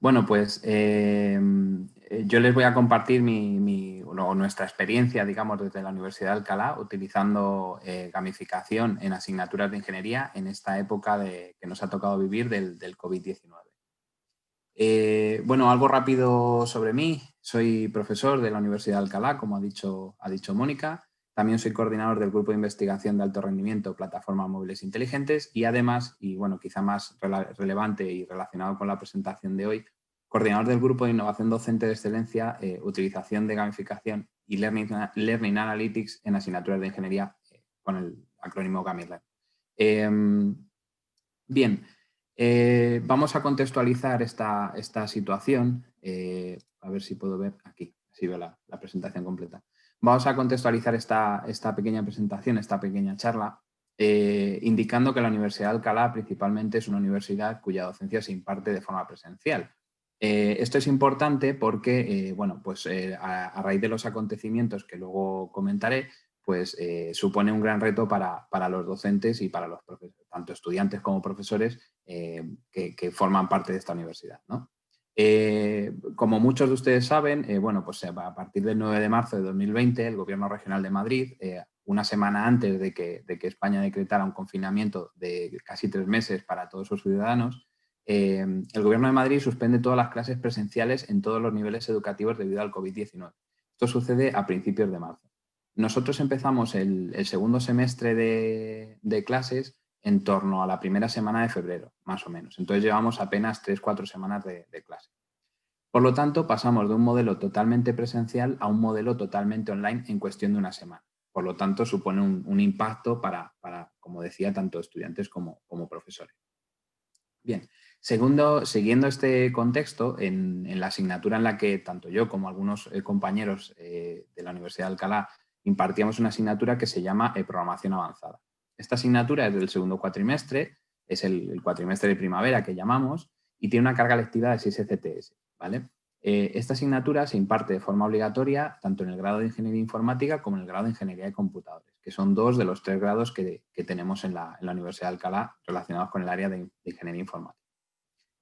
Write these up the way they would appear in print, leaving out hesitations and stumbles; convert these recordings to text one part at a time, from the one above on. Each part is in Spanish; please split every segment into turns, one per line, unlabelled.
Bueno, pues yo les voy a compartir nuestra experiencia, digamos, desde la Universidad de Alcalá, utilizando gamificación en asignaturas de ingeniería en esta época que nos ha tocado vivir del COVID-19. Bueno, algo rápido sobre mí. Soy profesor de la Universidad de Alcalá, como ha dicho Mónica. También soy coordinador del Grupo de Investigación de Alto Rendimiento, Plataformas Móviles Inteligentes y además, y bueno, quizá más relevante y relacionado con la presentación de hoy, coordinador del Grupo de Innovación Docente de Excelencia, Utilización de Gamificación y Learning Analytics en asignaturas de ingeniería con el acrónimo GamiLearn. Bien, vamos a contextualizar esta situación. A ver si puedo ver aquí, así veo la presentación completa. Vamos a contextualizar esta pequeña presentación, esta pequeña charla, indicando que la Universidad de Alcalá principalmente es una universidad cuya docencia se imparte de forma presencial. Esto es importante porque, bueno, pues a raíz de los acontecimientos que luego comentaré, pues supone un gran reto para los docentes y para los profesores, tanto estudiantes como profesores que forman parte de esta universidad, ¿no? Como muchos de ustedes saben, bueno, pues a partir del 9 de marzo de 2020, el Gobierno Regional de Madrid, una semana antes de que España decretara un confinamiento de casi 3 meses para todos sus ciudadanos, el Gobierno de Madrid suspende todas las clases presenciales en todos los niveles educativos debido al COVID-19. Esto sucede a principios de marzo. Nosotros empezamos el segundo semestre de clases en torno a la primera semana de febrero, más o menos. Entonces llevamos apenas 3-4 semanas de clase. Por lo tanto, pasamos de un modelo totalmente presencial a un modelo totalmente online en cuestión de una semana. Por lo tanto, supone un impacto para, como decía, tanto estudiantes como profesores. Bien, siguiendo este contexto, en la asignatura en la que tanto yo como algunos compañeros de la Universidad de Alcalá impartíamos una asignatura que se llama Programación Avanzada. Esta asignatura es del segundo cuatrimestre, es el cuatrimestre de primavera que llamamos, y tiene una carga lectiva de 6 ECTS, ¿vale? Esta asignatura se imparte de forma obligatoria tanto en el grado de Ingeniería Informática como en el grado de Ingeniería de Computadores, que son 2 de los 3 grados que tenemos en la Universidad de Alcalá relacionados con el área de Ingeniería Informática.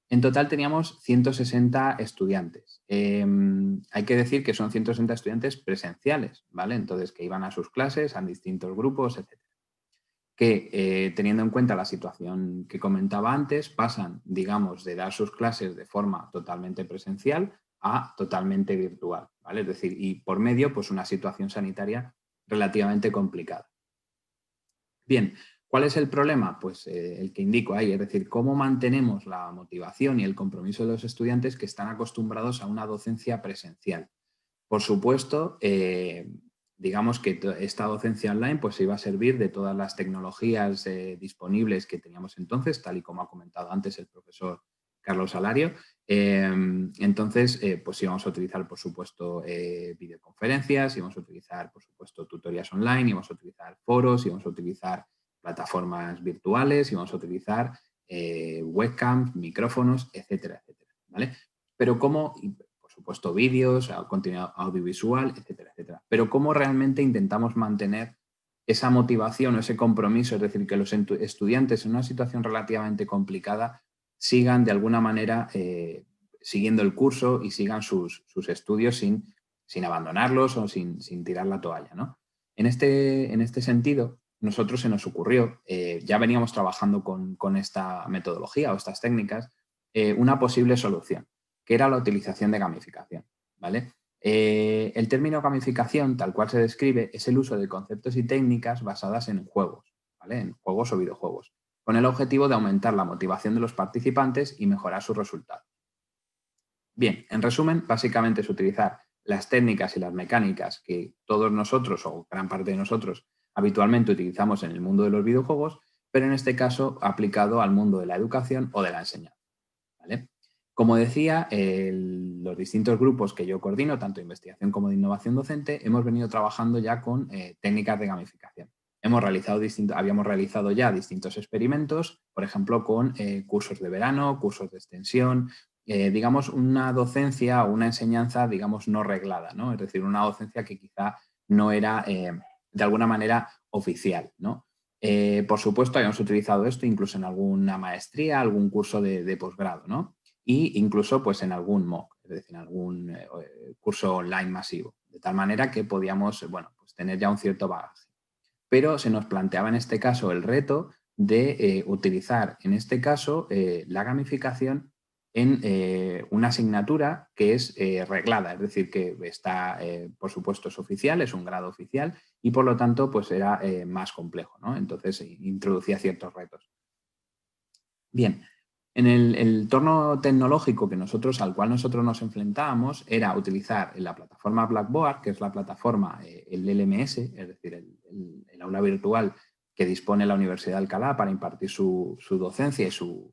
En total teníamos 160 estudiantes. Hay que decir que son 160 estudiantes presenciales, ¿vale? Entonces, que iban a sus clases, a distintos grupos, etc. Que, teniendo en cuenta la situación que comentaba antes, pasan, digamos, de dar sus clases de forma totalmente presencial a totalmente virtual, ¿vale? Es decir, y por medio, pues una situación sanitaria relativamente complicada. Bien, ¿cuál es el problema? Pues el que indico ahí, es decir, cómo mantenemos la motivación y el compromiso de los estudiantes que están acostumbrados a una docencia presencial. Por supuesto, digamos que esta docencia online pues, se iba a servir de todas las tecnologías disponibles que teníamos entonces, tal y como ha comentado antes el profesor Carlos Alario. Entonces, pues íbamos a utilizar, por supuesto, videoconferencias, íbamos a utilizar, por supuesto, tutorías online, íbamos a utilizar foros, íbamos a utilizar plataformas virtuales, íbamos a utilizar webcams, micrófonos, etcétera, etcétera. ¿Vale? Pero cómo, por supuesto, vídeos, contenido audiovisual, etcétera, etcétera. Pero cómo realmente intentamos mantener esa motivación o ese compromiso, es decir, que los estudiantes en una situación relativamente complicada sigan de alguna manera siguiendo el curso y sigan sus estudios sin abandonarlos o sin tirar la toalla, ¿no? En este sentido, nosotros se nos ocurrió, ya veníamos trabajando con esta metodología o estas técnicas, una posible solución, que era la utilización de gamificación, ¿vale? El término gamificación, tal cual se describe, es el uso de conceptos y técnicas basadas en juegos, ¿vale? En juegos o videojuegos, con el objetivo de aumentar la motivación de los participantes y mejorar sus resultados. Bien, en resumen, básicamente es utilizar las técnicas y las mecánicas que todos nosotros, o gran parte de nosotros, habitualmente utilizamos en el mundo de los videojuegos, pero en este caso aplicado al mundo de la educación o de la enseñanza, ¿vale? Como decía, los distintos grupos que yo coordino, tanto de investigación como de innovación docente, hemos venido trabajando ya con técnicas de gamificación. Habíamos realizado ya distintos experimentos, por ejemplo, con cursos de verano, cursos de extensión, digamos, una docencia o una enseñanza, digamos, no reglada, ¿no? Es decir, una docencia que quizá no era, de alguna manera, oficial, ¿no? Por supuesto, habíamos utilizado esto incluso en alguna maestría, algún curso de posgrado, ¿no? e incluso pues, en algún MOOC, es decir, en algún curso online masivo, de tal manera que podíamos bueno, pues tener ya un cierto bagaje. Pero se nos planteaba en este caso el reto de utilizar, en este caso, la gamificación en una asignatura que es reglada, es decir, que está, por supuesto, es oficial, es un grado oficial y por lo tanto pues era más complejo, ¿no? Entonces introducía ciertos retos. Bien, en el entorno tecnológico al cual nosotros nos enfrentábamos era utilizar la plataforma Blackboard, que es la plataforma, el LMS, es decir, el aula virtual que dispone la Universidad de Alcalá para impartir su docencia y su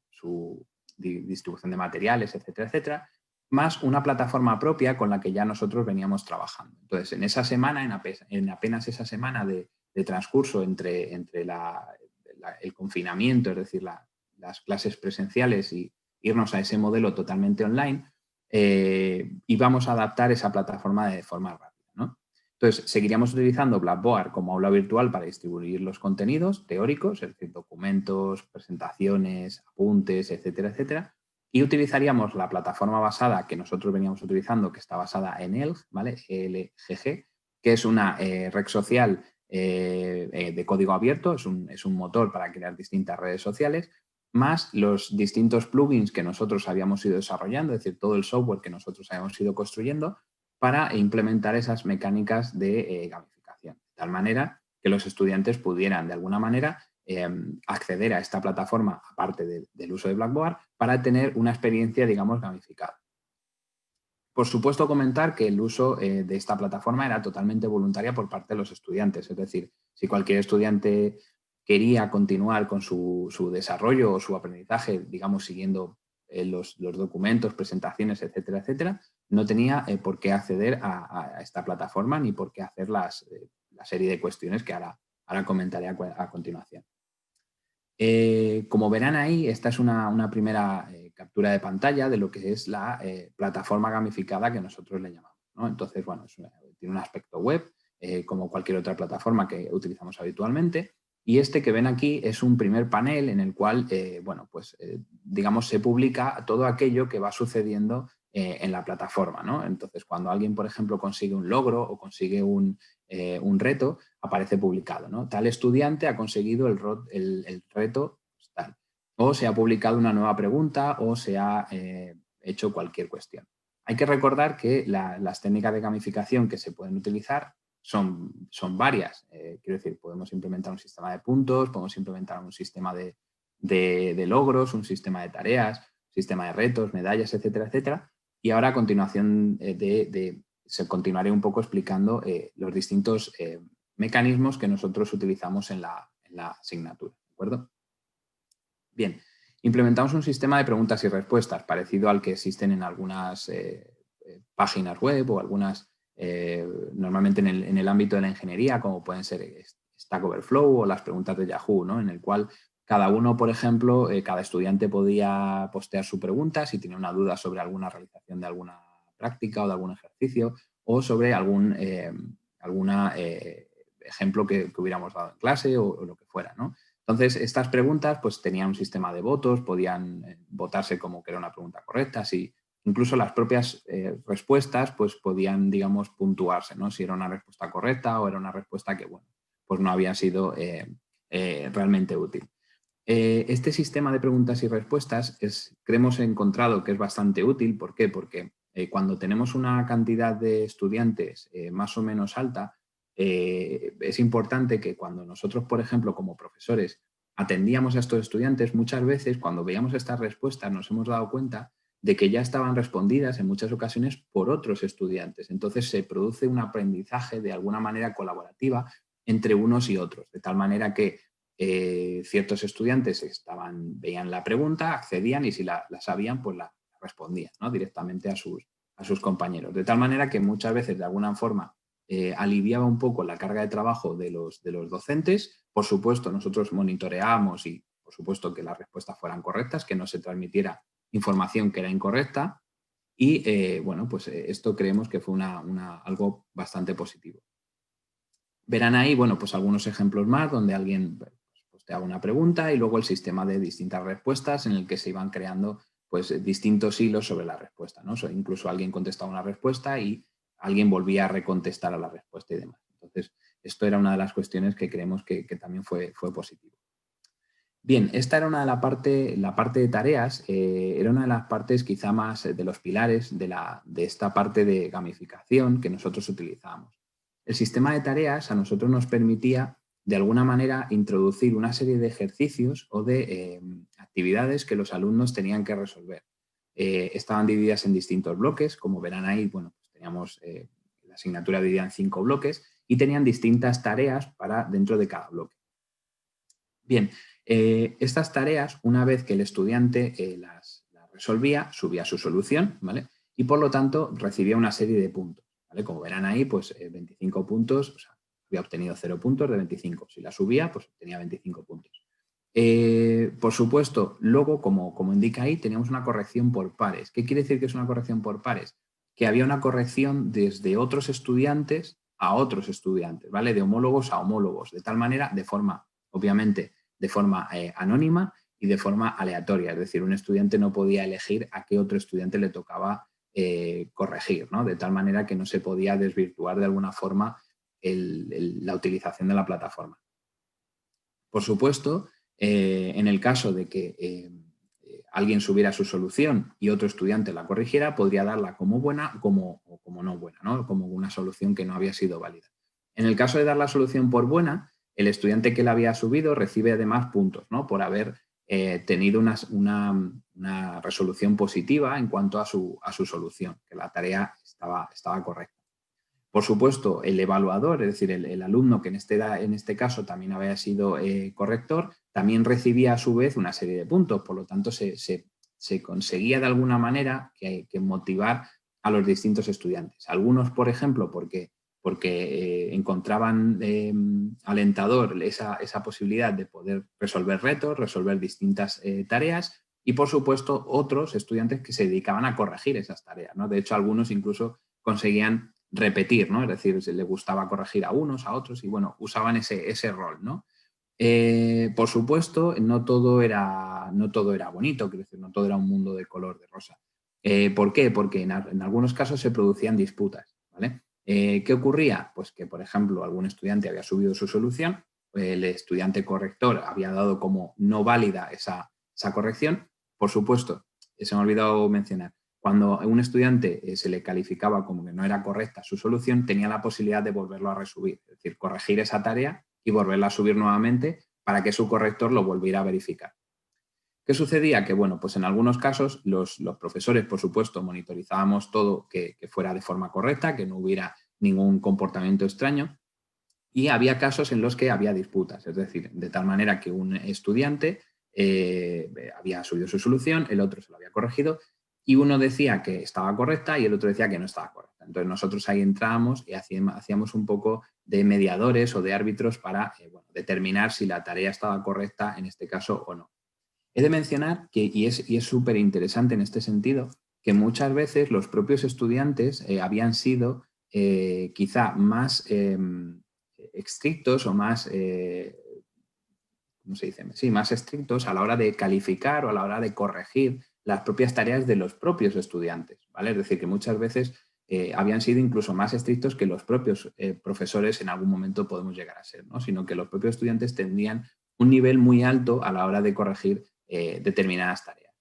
distribución de materiales, etcétera, etcétera, más una plataforma propia con la que ya nosotros veníamos trabajando. Entonces, en esa semana, en apenas esa semana de transcurso entre el confinamiento, es decir, las clases presenciales y irnos a ese modelo totalmente online, íbamos a adaptar esa plataforma de forma rápida, ¿no? Entonces, seguiríamos utilizando Blackboard como aula virtual para distribuir los contenidos teóricos, es decir, documentos, presentaciones, apuntes, etcétera, etcétera, y utilizaríamos la plataforma basada que nosotros veníamos utilizando, que está basada en ELG, ¿vale? ELGG, que es una red social de código abierto, es un motor para crear distintas redes sociales, más los distintos plugins que nosotros habíamos ido desarrollando, es decir, todo el software que nosotros habíamos ido construyendo para implementar esas mecánicas de gamificación, de tal manera que los estudiantes pudieran, de alguna manera, acceder a esta plataforma, aparte del uso de Blackboard, para tener una experiencia, digamos, gamificada. Por supuesto, comentar que el uso de esta plataforma era totalmente voluntaria por parte de los estudiantes, es decir, si cualquier estudiante quería continuar con su desarrollo o su aprendizaje, digamos, siguiendo los documentos, presentaciones, etcétera, etcétera, no tenía por qué acceder a esta plataforma ni por qué hacer la serie de cuestiones que ahora comentaré a continuación. Como verán ahí, esta es una primera captura de pantalla de lo que es la plataforma gamificada que nosotros le llamamos, ¿no? Entonces, bueno, tiene un aspecto web, como cualquier otra plataforma que utilizamos habitualmente. Y este que ven aquí es un primer panel en el cual, bueno, pues, digamos, se publica todo aquello que va sucediendo en la plataforma, ¿no? Entonces, cuando alguien, por ejemplo, consigue un logro o consigue un reto, aparece publicado, ¿no? Tal estudiante ha conseguido el reto tal. O se ha publicado una nueva pregunta o se ha hecho cualquier cuestión. Hay que recordar que las técnicas de gamificación que se pueden utilizar son varias. Quiero decir, podemos implementar un sistema de puntos, podemos implementar un sistema de logros, un sistema de tareas, un sistema de retos, medallas, etcétera, etcétera. Y ahora a continuación continuaré un poco explicando los distintos mecanismos que nosotros utilizamos en la asignatura, ¿de acuerdo? Bien, implementamos un sistema de preguntas y respuestas parecido al que existen en algunas páginas web o algunas, normalmente en el ámbito de la ingeniería, como pueden ser Stack Overflow o las preguntas de Yahoo, ¿no? En el cual cada uno, por ejemplo, cada estudiante podía postear su pregunta si tenía una duda sobre alguna realización de alguna práctica o de algún ejercicio o sobre algún ejemplo que hubiéramos dado en clase o lo que fuera, ¿no? Entonces, estas preguntas pues, tenían un sistema de votos, podían votarse como que era una pregunta correcta, si incluso las propias respuestas pues, podían, digamos, puntuarse, ¿no? Si era una respuesta correcta o era una respuesta que, bueno, pues no había sido realmente útil. Este sistema de preguntas y respuestas hemos encontrado que es bastante útil. ¿Por qué? Porque cuando tenemos una cantidad de estudiantes más o menos alta, es importante que cuando nosotros, por ejemplo, como profesores, atendíamos a estos estudiantes, muchas veces cuando veíamos estas respuestas nos hemos dado cuenta de que ya estaban respondidas en muchas ocasiones por otros estudiantes. Entonces se produce un aprendizaje de alguna manera colaborativa entre unos y otros, de tal manera que ciertos estudiantes veían la pregunta, accedían y si la sabían, pues la respondían, ¿no? Directamente a sus compañeros. De tal manera que muchas veces, de alguna forma, aliviaba un poco la carga de trabajo de los docentes. Por supuesto, nosotros monitoreábamos y, por supuesto, que las respuestas fueran correctas, que no se transmitiera información que era incorrecta y, bueno, pues esto creemos que fue algo bastante positivo. Verán ahí, bueno, pues algunos ejemplos más donde alguien pues, te haga una pregunta y luego el sistema de distintas respuestas en el que se iban creando pues, distintos hilos sobre la respuesta, ¿no? Incluso alguien contestaba una respuesta y alguien volvía a recontestar a la respuesta y demás. Entonces, esto era una de las cuestiones que creemos que también fue positivo. Bien, esta era la parte de tareas, era una de las partes quizá más de los pilares de esta parte de gamificación que nosotros utilizábamos. El sistema de tareas a nosotros nos permitía, de alguna manera, introducir una serie de ejercicios o de actividades que los alumnos tenían que resolver. Estaban divididas en distintos bloques, como verán ahí, bueno, pues teníamos la asignatura dividida en 5 bloques y tenían distintas tareas para dentro de cada bloque. Bien, estas tareas, una vez que el estudiante las resolvía, subía su solución, ¿vale? Y por lo tanto recibía una serie de puntos, ¿vale? Como verán ahí, pues 25 puntos, o sea, había obtenido 0 puntos de 25. Si la subía, pues obtenía 25 puntos. Por supuesto, luego, como indica ahí, teníamos una corrección por pares. ¿Qué quiere decir que es una corrección por pares? Que había una corrección desde otros estudiantes a otros estudiantes, ¿vale? De homólogos a homólogos, de tal manera, de forma, obviamente, de forma anónima y de forma aleatoria. Es decir, un estudiante no podía elegir a qué otro estudiante le tocaba corregir, ¿no? De tal manera que no se podía desvirtuar de alguna forma la utilización de la plataforma. Por supuesto, en el caso de que alguien subiera su solución y otro estudiante la corrigiera, podría darla como buena o como no buena, ¿no? Como una solución que no había sido válida. En el caso de dar la solución por buena, el estudiante que la había subido recibe además puntos, ¿no? Por haber tenido una resolución positiva en cuanto a su solución, que la tarea estaba correcta. Por supuesto, el evaluador, es decir, el alumno que en este caso también había sido corrector, también recibía a su vez una serie de puntos. Por lo tanto, se conseguía de alguna manera que motivar a los distintos estudiantes. Algunos, por ejemplo, porque encontraban alentador esa posibilidad de poder resolver retos, resolver distintas tareas, y por supuesto otros estudiantes que se dedicaban a corregir esas tareas, ¿no? De hecho, algunos incluso conseguían repetir, ¿no? Es decir, se le gustaba corregir a unos, a otros, y bueno, usaban ese rol, ¿no? Por supuesto, no todo era bonito, quiero decir, no todo era un mundo de color de rosa. ¿Por qué? Porque en algunos casos se producían disputas, ¿vale? ¿Qué ocurría? Pues que, por ejemplo, algún estudiante había subido su solución, el estudiante corrector había dado como no válida esa corrección. Por supuesto, se me ha olvidado mencionar, cuando a un estudiante se le calificaba como que no era correcta su solución, tenía la posibilidad de volverlo a resubir, es decir, corregir esa tarea y volverla a subir nuevamente para que su corrector lo volviera a verificar. ¿Qué sucedía? Que, bueno, pues en algunos casos los profesores, por supuesto, monitorizábamos todo que fuera de forma correcta, que no hubiera ningún comportamiento extraño, y había casos en los que había disputas, es decir, de tal manera que un estudiante había subido su solución, el otro se lo había corregido, y uno decía que estaba correcta y el otro decía que no estaba correcta. Entonces nosotros ahí entrábamos y hacíamos un poco de mediadores o de árbitros para determinar si la tarea estaba correcta en este caso o no. He de mencionar que, y es súper interesante en este sentido, que muchas veces los propios estudiantes habían sido quizá más estrictos o más, ¿cómo se dice? Sí, más estrictos a la hora de calificar o a la hora de corregir las propias tareas de los propios estudiantes, ¿vale? Es decir, que muchas veces habían sido incluso más estrictos que los propios profesores en algún momento podemos llegar a ser, ¿no? Sino que los propios estudiantes tendrían un nivel muy alto a la hora de corregir determinadas tareas.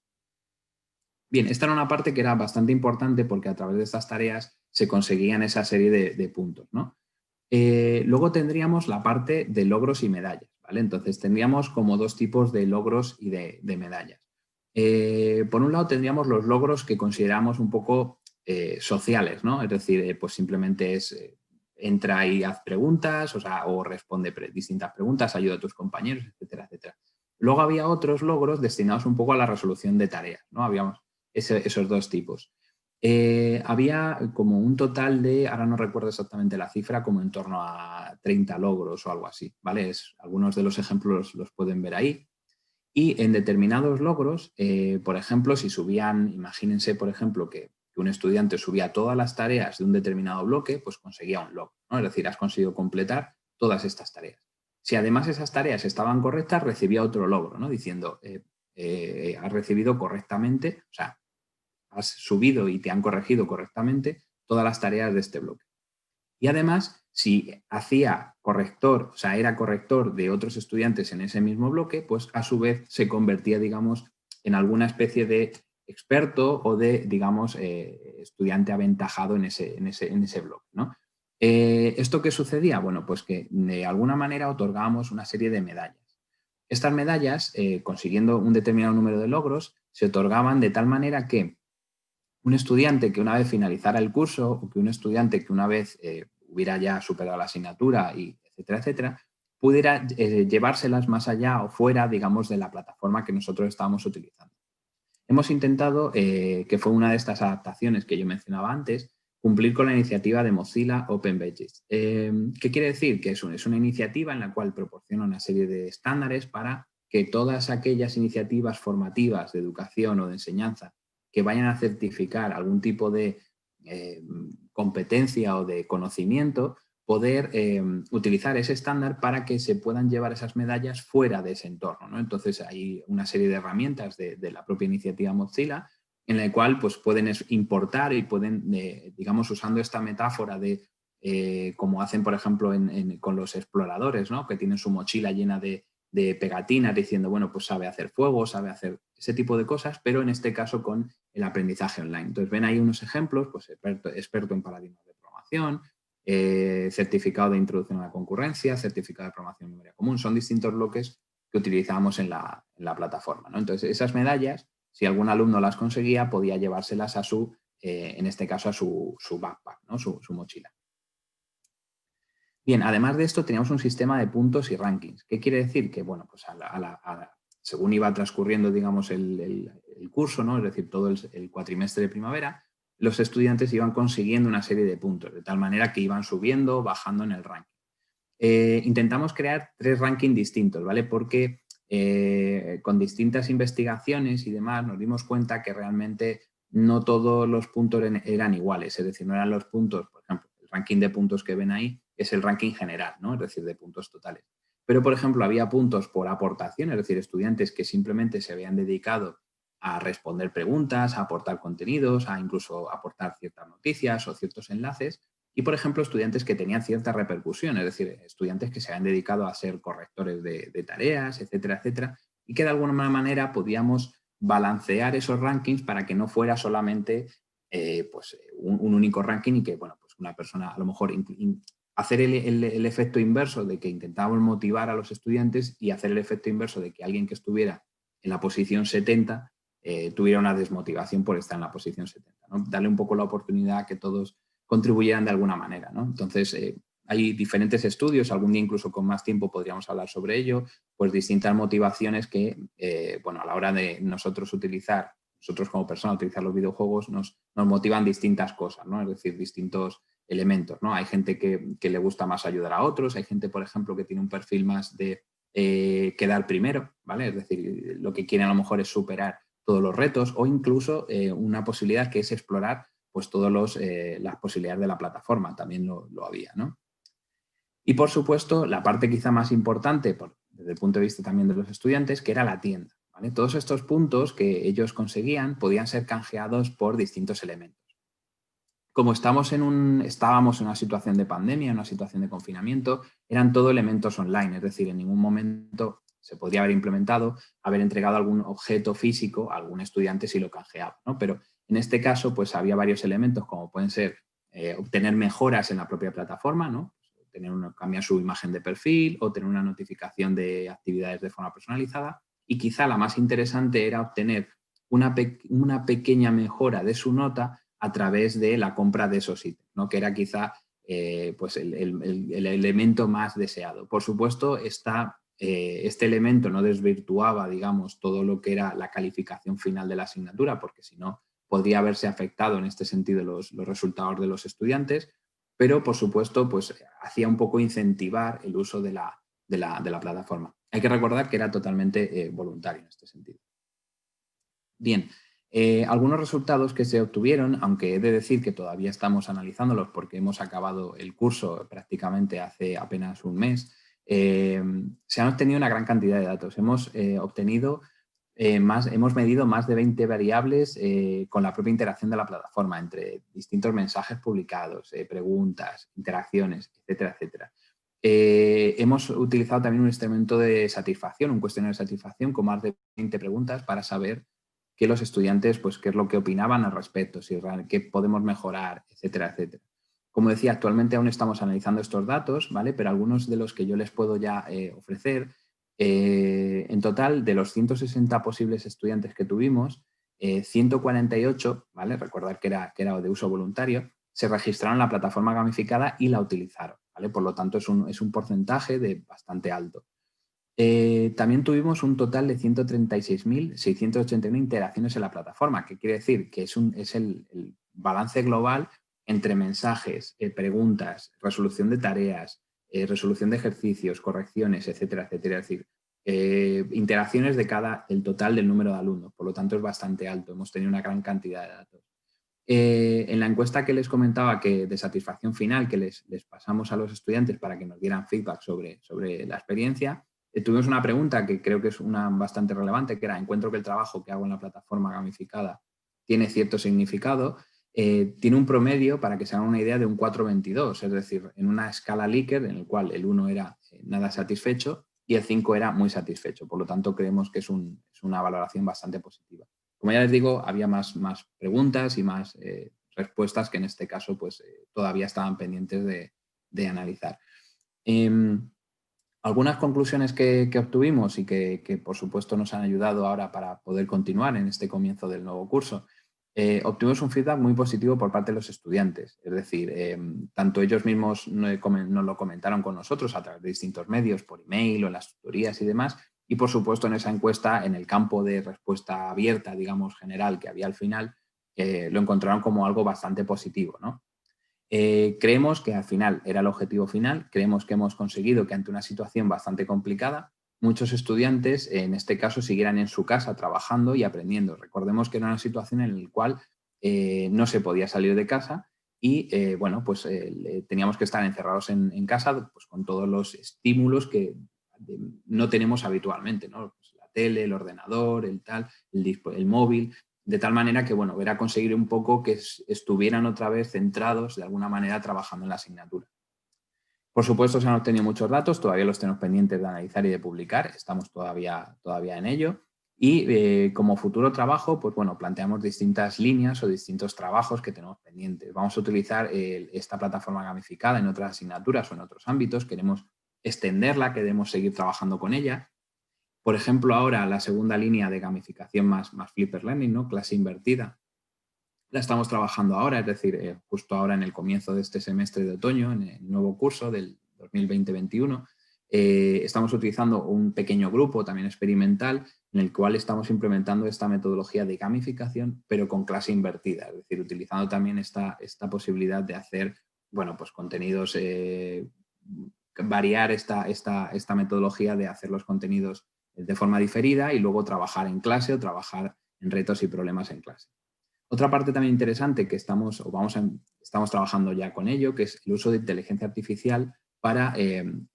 Bien, esta era una parte que era bastante importante porque a través de estas tareas se conseguían esa serie de puntos, ¿no? Luego tendríamos la parte de logros y medallas, ¿vale? Entonces tendríamos como dos tipos de logros y de medallas. Por un lado tendríamos los logros que consideramos un poco sociales, ¿no? Es decir, pues simplemente es entra y haz preguntas, o responde distintas preguntas, ayuda a tus compañeros, etcétera, etcétera. Luego había otros logros destinados un poco a la resolución de tareas, ¿no? Habíamos esos dos tipos. Había como un total de, ahora no recuerdo exactamente la cifra, como en torno a 30 logros o algo así, ¿vale? Algunos de los ejemplos los pueden ver ahí. Y en determinados logros, por ejemplo, si subían, imagínense, por ejemplo, que un estudiante subía todas las tareas de un determinado bloque, pues conseguía un logro, ¿no? Es decir, has conseguido completar todas estas tareas. Si además esas tareas estaban correctas, recibía otro logro, ¿no? Diciendo, has recibido correctamente, o sea, has subido y te han corregido correctamente todas las tareas de este bloque. Y además, si hacía corrector, o sea, era corrector de otros estudiantes en ese mismo bloque, pues a su vez se convertía, digamos, en alguna especie de experto o de, digamos, estudiante aventajado en ese bloque, ¿no? ¿Esto qué sucedía? Bueno, pues que de alguna manera otorgábamos una serie de medallas. Estas medallas, consiguiendo un determinado número de logros, se otorgaban de tal manera que un estudiante que una vez finalizara el curso o que un estudiante que una vez hubiera ya superado la asignatura, y etcétera, etcétera, pudiera llevárselas más allá o fuera, digamos, de la plataforma que nosotros estábamos utilizando. Hemos intentado, que fue una de estas adaptaciones que yo mencionaba antes, cumplir con la iniciativa de Mozilla Open Badges. ¿Qué quiere decir? Que es una iniciativa en la cual proporciona una serie de estándares para que todas aquellas iniciativas formativas de educación o de enseñanza que vayan a certificar algún tipo de competencia o de conocimiento, poder utilizar ese estándar para que se puedan llevar esas medallas fuera de ese entorno, ¿no? Entonces hay una serie de herramientas de la propia iniciativa Mozilla en la cual pues, pueden importar y pueden, digamos, usando esta metáfora de como hacen, por ejemplo, con los exploradores, ¿no? Que tienen su mochila llena de pegatinas diciendo, bueno, pues sabe hacer fuego, sabe hacer ese tipo de cosas, pero en este caso con el aprendizaje online. Entonces ven ahí unos ejemplos, pues experto en paradigmas de programación, certificado de introducción a la concurrencia, certificado de programación en memoria común, son distintos bloques que utilizamos en la plataforma, ¿no? Entonces esas medallas, si algún alumno las conseguía, podía llevárselas a su, en este caso a su backpack, ¿no? su mochila. Bien, además de esto teníamos un sistema de puntos y rankings. ¿Qué quiere decir? Que, bueno, pues según iba transcurriendo, digamos, el curso, ¿no? Es decir, todo el cuatrimestre de primavera, los estudiantes iban consiguiendo una serie de puntos, de tal manera que iban subiendo, bajando en el ranking. Intentamos crear 3 rankings distintos, ¿vale? Porque con distintas investigaciones y demás nos dimos cuenta que realmente no todos los puntos eran iguales, es decir, no eran los puntos, por ejemplo, el ranking de puntos que ven ahí es el ranking general, ¿no? Es decir, de puntos totales. Pero, por ejemplo, había puntos por aportación, es decir, estudiantes que simplemente se habían dedicado a responder preguntas, a aportar contenidos, a incluso aportar ciertas noticias o ciertos enlaces. Y, por ejemplo, estudiantes que tenían cierta repercusión, es decir, estudiantes que se habían dedicado a ser correctores de tareas, etcétera, etcétera, y que de alguna manera podíamos balancear esos rankings para que no fuera solamente pues, un único ranking y que, bueno, pues una persona a lo mejor hacer el efecto inverso de que intentábamos motivar a los estudiantes y hacer el efecto inverso de que alguien que estuviera en la posición 70 tuviera una desmotivación por estar en la posición 70, ¿no? Darle un poco la oportunidad a que todos contribuyeran de alguna manera, ¿no? Entonces, hay diferentes estudios, algún día incluso con más tiempo podríamos hablar sobre ello, pues distintas motivaciones que, bueno, a la hora de nosotros como personas, utilizar los videojuegos, nos motivan distintas cosas, ¿no? Es decir, distintos elementos, ¿no? Hay gente que le gusta más ayudar a otros, hay gente, por ejemplo, que tiene un perfil más de quedar primero, ¿vale? Es decir, lo que quiere a lo mejor es superar todos los retos o incluso una posibilidad que es explorar pues todas las posibilidades de la plataforma, también lo había, ¿no? Y por supuesto, la parte quizá más importante desde el punto de vista también de los estudiantes, que era la tienda, ¿vale? Todos estos puntos que ellos conseguían podían ser canjeados por distintos elementos. Como estábamos en una situación de pandemia, en una situación de confinamiento, eran todo elementos online, es decir, en ningún momento se podría haber implementado, haber entregado algún objeto físico a algún estudiante si lo canjeaba, ¿no? Pero en este caso, pues había varios elementos como pueden ser obtener mejoras en la propia plataforma, ¿no? Cambiar su imagen de perfil o tener una notificación de actividades de forma personalizada. Y quizá la más interesante era obtener una pequeña mejora de su nota a través de la compra de esos ítems, ¿no? Que era quizá pues el elemento más deseado. Por supuesto, este elemento no desvirtuaba, digamos, todo lo que era la calificación final de la asignatura, porque si no, podría haberse afectado en este sentido los resultados de los estudiantes, pero por supuesto, pues hacía un poco incentivar el uso de la plataforma. Hay que recordar que era totalmente voluntario en este sentido. Bien, algunos resultados que se obtuvieron, aunque he de decir que todavía estamos analizándolos porque hemos acabado el curso prácticamente hace apenas un mes, se han obtenido una gran cantidad de datos. Hemos obtenido hemos medido más de 20 variables con la propia interacción de la plataforma, entre distintos mensajes publicados, preguntas, interacciones, etcétera, etcétera. Hemos utilizado también un instrumento de satisfacción, un cuestionario de satisfacción con más de 20 preguntas para saber que los estudiantes, pues, qué es lo que opinaban al respecto, qué podemos mejorar, etcétera, etcétera. Como decía, actualmente aún estamos analizando estos datos, ¿vale? Pero algunos de los que yo les puedo ya ofrecer, en total, de los 160 posibles estudiantes que tuvimos, 148, ¿vale? Recordar que era de uso voluntario, se registraron en la plataforma gamificada y la utilizaron, ¿vale? Por lo tanto, es un porcentaje bastante alto. También tuvimos un total de 136.681 interacciones en la plataforma, que quiere decir que es el balance global entre mensajes, preguntas, resolución de tareas, resolución de ejercicios, correcciones, etcétera, etcétera. Es decir, interacciones el total del número de alumnos. Por lo tanto, es bastante alto. Hemos tenido una gran cantidad de datos. En la encuesta que les comentaba de satisfacción final que les pasamos a los estudiantes para que nos dieran feedback sobre la experiencia, tuvimos una pregunta que creo que es una bastante relevante, que era: encuentro que el trabajo que hago en la plataforma gamificada tiene cierto significado. Tiene un promedio, para que se hagan una idea, de un 4,22, es decir, en una escala Likert en el cual el 1 era nada satisfecho y el 5 era muy satisfecho. Por lo tanto, creemos que es una valoración bastante positiva. Como ya les digo, había más preguntas y más respuestas que en este caso pues, todavía estaban pendientes de analizar. Algunas conclusiones que obtuvimos y que por supuesto nos han ayudado ahora para poder continuar en este comienzo del nuevo curso. Obtuvimos un feedback muy positivo por parte de los estudiantes, es decir, tanto ellos mismos nos lo comentaron con nosotros a través de distintos medios, por email o en las tutorías y demás, y por supuesto en esa encuesta, en el campo de respuesta abierta, digamos, general que había al final, lo encontraron como algo bastante positivo, ¿no? Creemos que al final era el objetivo final, creemos que hemos conseguido que ante una situación bastante complicada, muchos estudiantes, en este caso, siguieran en su casa trabajando y aprendiendo. Recordemos que era una situación en la cual no se podía salir de casa y, bueno, pues teníamos que estar encerrados en casa, pues, con todos los estímulos que no tenemos habitualmente, ¿no? Pues la tele, el ordenador, el móvil, de tal manera que, bueno, era conseguir un poco que estuvieran otra vez centrados de alguna manera trabajando en la asignatura. Por supuesto, se han obtenido muchos datos, todavía los tenemos pendientes de analizar y de publicar, estamos todavía en ello. Y como futuro trabajo, pues bueno, planteamos distintas líneas o distintos trabajos que tenemos pendientes. Vamos a utilizar esta plataforma gamificada en otras asignaturas o en otros ámbitos, queremos extenderla, queremos seguir trabajando con ella. Por ejemplo, ahora la segunda línea de gamificación más Flipper Learning, ¿no? Clase invertida, la estamos trabajando ahora, es decir, justo ahora en el comienzo de este semestre de otoño, en el nuevo curso del 2020-21, estamos utilizando un pequeño grupo también experimental en el cual estamos implementando esta metodología de gamificación, pero con clase invertida, es decir, utilizando también esta posibilidad de hacer, bueno, pues contenidos, variar esta metodología de hacer los contenidos de forma diferida y luego trabajar en clase o trabajar en retos y problemas en clase. Otra parte también interesante que estamos trabajando ya con ello, que es el uso de inteligencia artificial para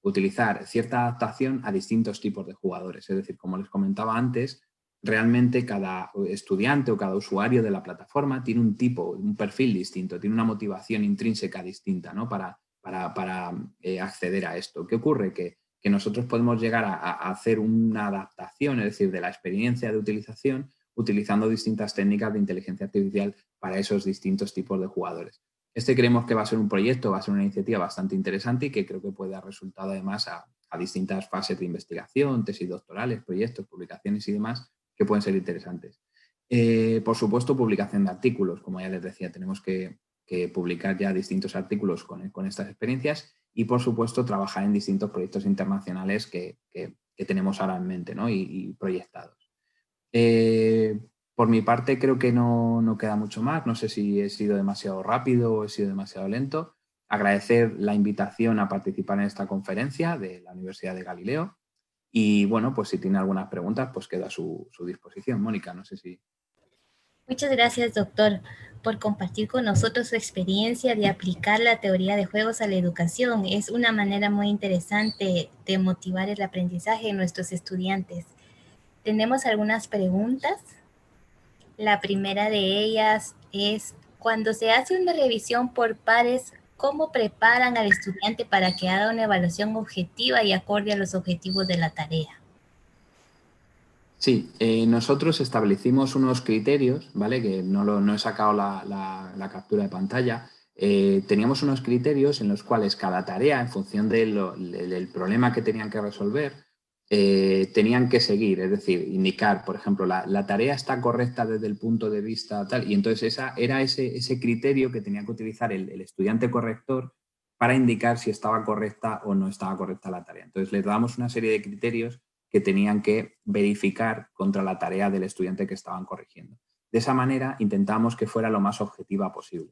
utilizar cierta adaptación a distintos tipos de jugadores. Es decir, como les comentaba antes, realmente cada estudiante o cada usuario de la plataforma tiene un perfil distinto, tiene una motivación intrínseca distinta, ¿no? para acceder a esto. ¿Qué ocurre? Que nosotros podemos llegar a hacer una adaptación, es decir, de la experiencia de utilización, utilizando distintas técnicas de inteligencia artificial para esos distintos tipos de jugadores. Creemos que va a ser un proyecto, va a ser una iniciativa bastante interesante y que creo que puede dar resultado además a distintas fases de investigación, tesis doctorales, proyectos, publicaciones y demás que pueden ser interesantes. Por supuesto, publicación de artículos. Como ya les decía, tenemos que publicar ya distintos artículos con estas experiencias y, por supuesto, trabajar en distintos proyectos internacionales que tenemos ahora en mente, ¿no? y proyectados. Por mi parte creo que no queda mucho más. No sé si he sido demasiado rápido o he sido demasiado lento. Agradecer la invitación a participar en esta conferencia de la Universidad de Galileo. Y bueno, pues si tiene algunas preguntas, pues quedo a su disposición. Mónica, no sé si...
Muchas gracias, doctor, por compartir con nosotros su experiencia de aplicar la teoría de juegos a la educación. Es una manera muy interesante de motivar el aprendizaje de nuestros estudiantes. Tenemos algunas preguntas. La primera de ellas es, cuando se hace una revisión por pares, ¿cómo preparan al estudiante para que haga una evaluación objetiva y acorde a los objetivos de la tarea?
Sí, nosotros establecimos unos criterios, ¿vale? Que no he sacado la captura de pantalla. Teníamos unos criterios en los cuales cada tarea, en función del problema que tenían que resolver, tenían que seguir, es decir, indicar, por ejemplo, la tarea está correcta desde el punto de vista tal, y entonces era ese criterio que tenía que utilizar el estudiante corrector para indicar si estaba correcta o no estaba correcta la tarea. Entonces les damos una serie de criterios que tenían que verificar contra la tarea del estudiante que estaban corrigiendo. De esa manera intentamos que fuera lo más objetiva posible.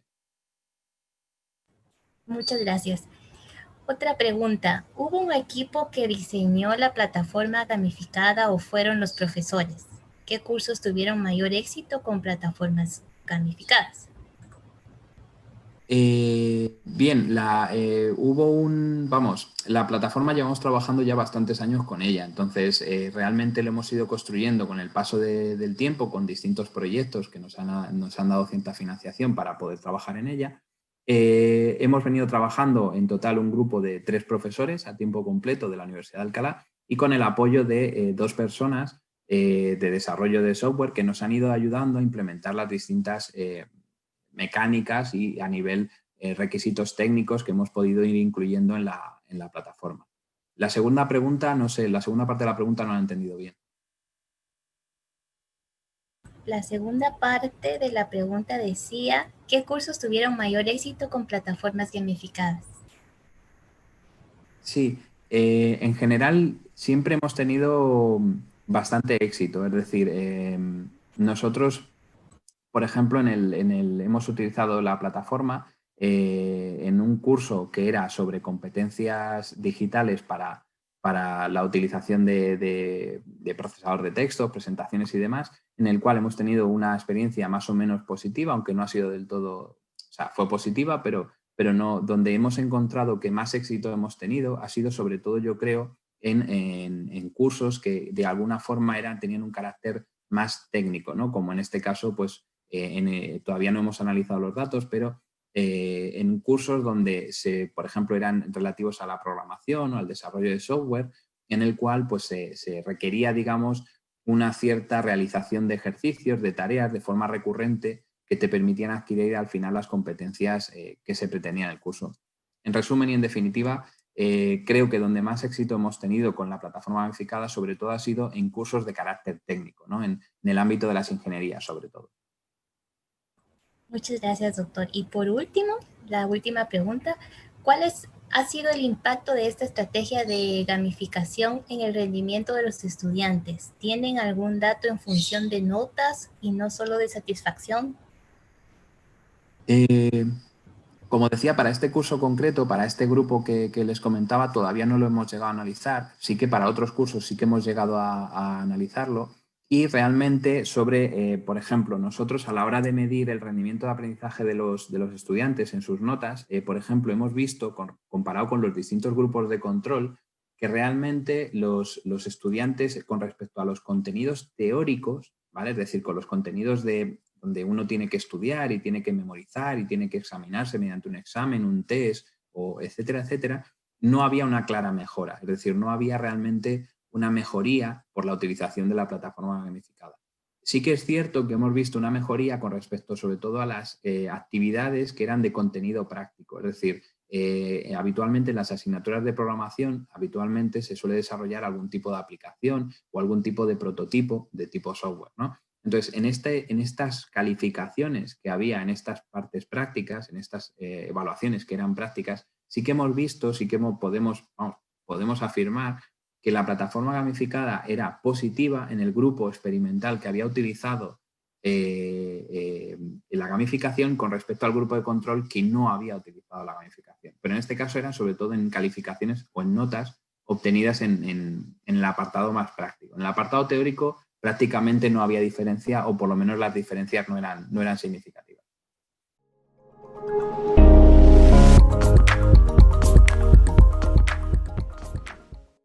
Muchas gracias. Otra pregunta, ¿hubo un equipo que diseñó la plataforma gamificada o fueron los profesores? ¿Qué cursos tuvieron mayor éxito con plataformas gamificadas?
Bien, la plataforma llevamos trabajando ya bastantes años con ella, entonces realmente lo hemos ido construyendo con el paso del tiempo, con distintos proyectos que nos han dado cierta financiación para poder trabajar en ella. Hemos venido trabajando en total un grupo de 3 profesores a tiempo completo de la Universidad de Alcalá y con el apoyo de 2 personas de desarrollo de software que nos han ido ayudando a implementar las distintas mecánicas y a nivel requisitos técnicos que hemos podido ir incluyendo en la plataforma. La segunda pregunta, no sé, la segunda parte de la pregunta no la he entendido bien.
La segunda parte de la pregunta decía, ¿qué cursos tuvieron mayor éxito con plataformas gamificadas?
Sí, en general siempre hemos tenido bastante éxito, es decir, nosotros, por ejemplo, hemos utilizado la plataforma en un curso que era sobre competencias digitales para la utilización de procesador de texto, presentaciones y demás, en el cual hemos tenido una experiencia más o menos positiva, aunque no ha sido del todo, o sea, fue positiva, pero no, donde hemos encontrado que más éxito hemos tenido ha sido sobre todo, yo creo, en cursos que de alguna forma tenían un carácter más técnico, ¿no? Como en este caso, pues todavía no hemos analizado los datos, pero en cursos donde, por ejemplo, eran relativos a la programación o al desarrollo de software, en el cual pues, se requería, digamos, una cierta realización de ejercicios, de tareas de forma recurrente que te permitían adquirir al final las competencias que se pretendían en el curso. En resumen y en definitiva, creo que donde más éxito hemos tenido con la plataforma gamificada sobre todo ha sido en cursos de carácter técnico, ¿no? En el ámbito de las ingenierías sobre todo.
Muchas gracias, doctor. Y por último, la última pregunta, ha sido el impacto de esta estrategia de gamificación en el rendimiento de los estudiantes? ¿Tienen algún dato en función de notas y no solo de satisfacción?
Como decía, para este curso concreto, para este grupo que les comentaba, todavía no lo hemos llegado a analizar. Sí que para otros cursos sí que hemos llegado a analizarlo. Y realmente por ejemplo, nosotros a la hora de medir el rendimiento de aprendizaje de los estudiantes en sus notas, por ejemplo, hemos visto, comparado con los distintos grupos de control, que realmente los estudiantes con respecto a los contenidos teóricos, ¿vale? Es decir, con los contenidos donde uno tiene que estudiar y tiene que memorizar y tiene que examinarse mediante un examen, un test, o etcétera, etcétera, no había una clara mejora. Es decir, no había realmente una mejoría por la utilización de la plataforma gamificada. Sí que es cierto que hemos visto una mejoría con respecto sobre todo a las actividades que eran de contenido práctico. Es decir, habitualmente en las asignaturas de programación habitualmente se suele desarrollar algún tipo de aplicación o algún tipo de prototipo de tipo software, ¿no? Entonces, en estas calificaciones que había en estas partes prácticas, en estas evaluaciones que eran prácticas, sí que hemos visto, podemos afirmar que la plataforma gamificada era positiva en el grupo experimental que había utilizado la gamificación con respecto al grupo de control que no había utilizado la gamificación. Pero en este caso eran sobre todo en calificaciones o en notas obtenidas en el apartado más práctico. En el apartado teórico prácticamente no había diferencia o por lo menos las diferencias no eran significativas.